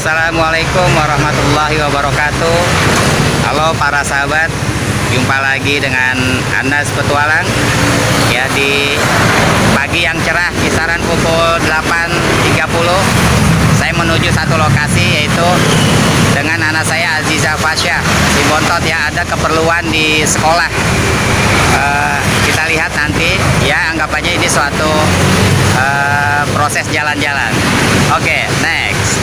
Assalamualaikum warahmatullahi wabarakatuh. Halo para sahabat, jumpa lagi dengan Anas Petualang ya di pagi yang cerah kisaran pukul 8.30. Saya menuju satu lokasi, yaitu dengan anak saya Aziza Fasya di Bontot yang ada keperluan di sekolah. Kita lihat nanti ya, anggap aja ini suatu proses jalan-jalan. Oke, next.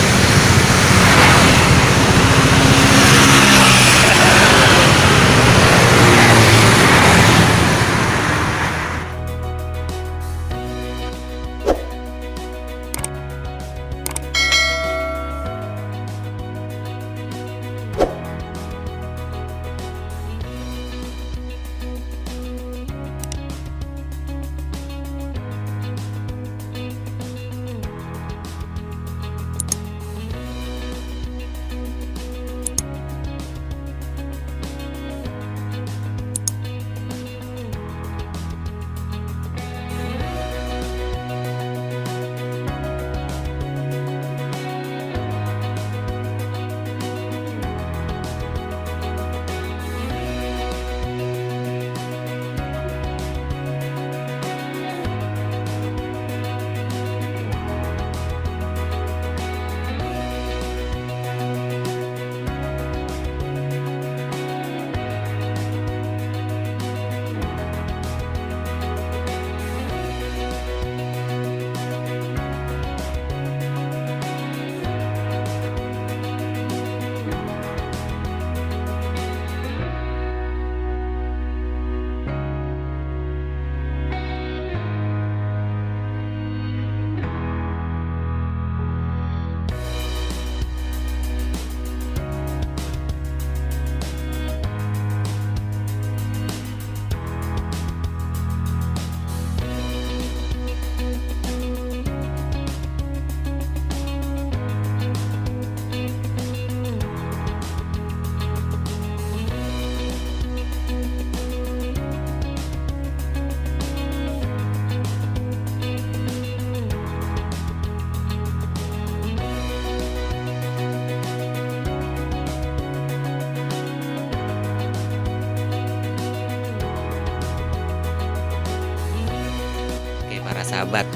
Para sahabat,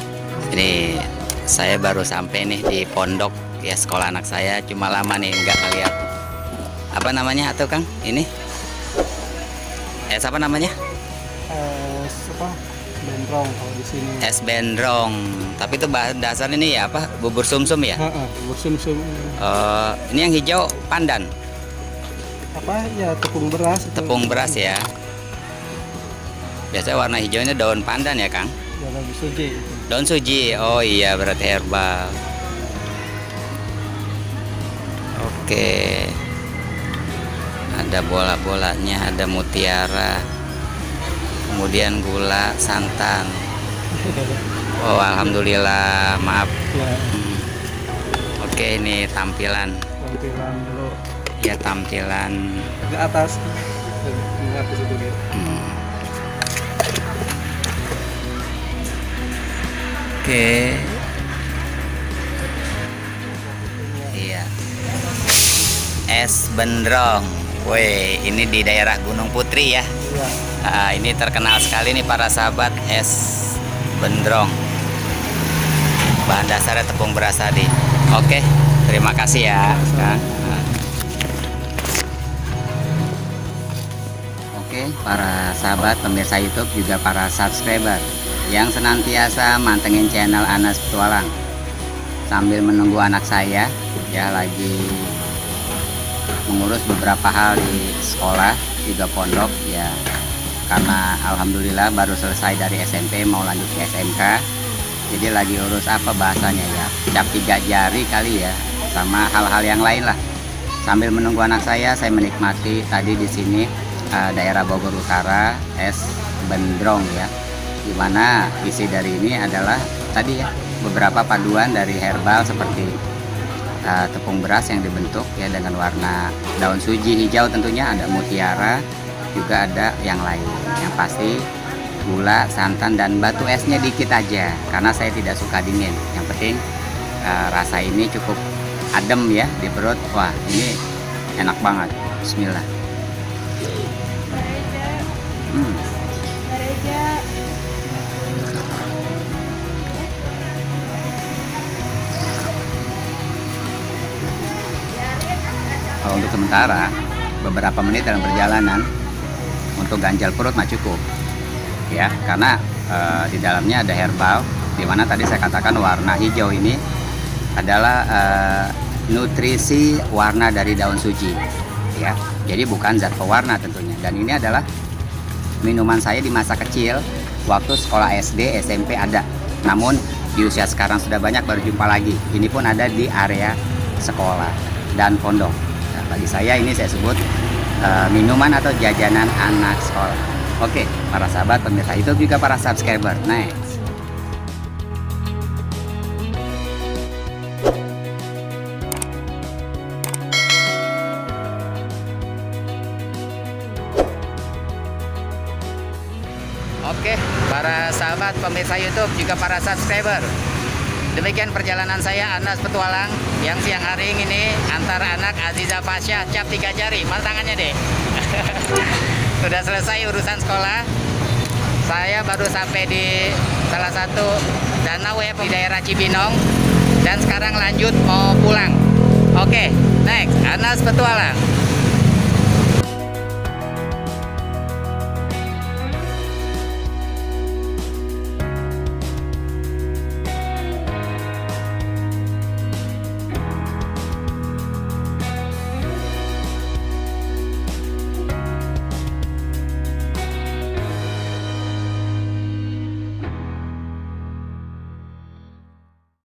ini saya baru sampai nih di pondok ya, sekolah anak saya. Cuma lama nih nggak ngeliat apa namanya atau Kang ini apa namanya, Bendrong kalau di sini. es bendrong, tapi itu bahan dasar ini ya apa, bubur sumsum ya. Bubur sumsum. Ini yang hijau pandan, Apa ya, tepung beras. tepung beras ya. Biasanya warna hijaunya daun pandan ya Kang. Daun suji. Daun suji, oh iya berarti herbal. Oke, ada bola-bolanya, ada mutiara, kemudian gula, santan. Oh alhamdulillah, maaf. Ya, Oke, ini tampilan tampilan dulu ya, tampilan. ke atas. Ke atas itu dia. Oke, iya, es bendrong. Woi, ini di daerah Gunung Putri ya. Iya. Ini terkenal sekali nih para sahabat, es bendrong. Bahan dasarnya tepung beras tadi. Oke, terima kasih ya Kang. Oke, para sahabat pemirsa YouTube, juga para subscriber yang senantiasa mantengin channel Anas Petualang. Sambil menunggu anak saya ya, lagi mengurus beberapa hal di sekolah, juga pondok ya, karena alhamdulillah baru selesai dari SMP mau lanjut ke SMK. Jadi lagi urus apa bahasanya ya, cap 3 jari kali ya, sama hal-hal yang lain lah. Sambil menunggu anak saya menikmati tadi di sini daerah Bogor Utara, es bendrong ya, dimana isi dari ini adalah tadi ya beberapa paduan dari herbal seperti tepung beras yang dibentuk ya dengan warna daun suji hijau, tentunya ada mutiara, juga ada yang lain. Yang pasti gula, santan, dan batu esnya dikit aja karena saya tidak suka dingin. Yang penting rasa ini cukup adem ya di perut. Wah, ini enak banget. Bismillah. Hmm. Kalau untuk sementara beberapa menit dalam perjalanan untuk ganjal perut mah cukup ya, karena di dalamnya ada herbal, dimana tadi saya katakan warna hijau ini adalah nutrisi warna dari daun suji ya, jadi bukan zat pewarna tentunya. Dan ini adalah minuman saya di masa kecil waktu sekolah SD SMP ada, namun di usia sekarang sudah banyak baru jumpa lagi. Ini pun ada di area sekolah dan pondok. Nah, bagi saya ini saya sebut minuman atau jajanan anak sekolah. Oke, para sahabat pemirsa YouTube juga para subscriber. Next. Oke, para sahabat pemirsa YouTube juga para subscriber. Demikian perjalanan saya Anas Petualang yang siang hari ini antara anak Aziza Fasya cap 3 jari. Mana tangannya deh? Sudah selesai urusan sekolah. Saya baru sampai di salah satu danau ya di daerah Cibinong dan sekarang lanjut mau pulang. Oke, next Anas Petualang.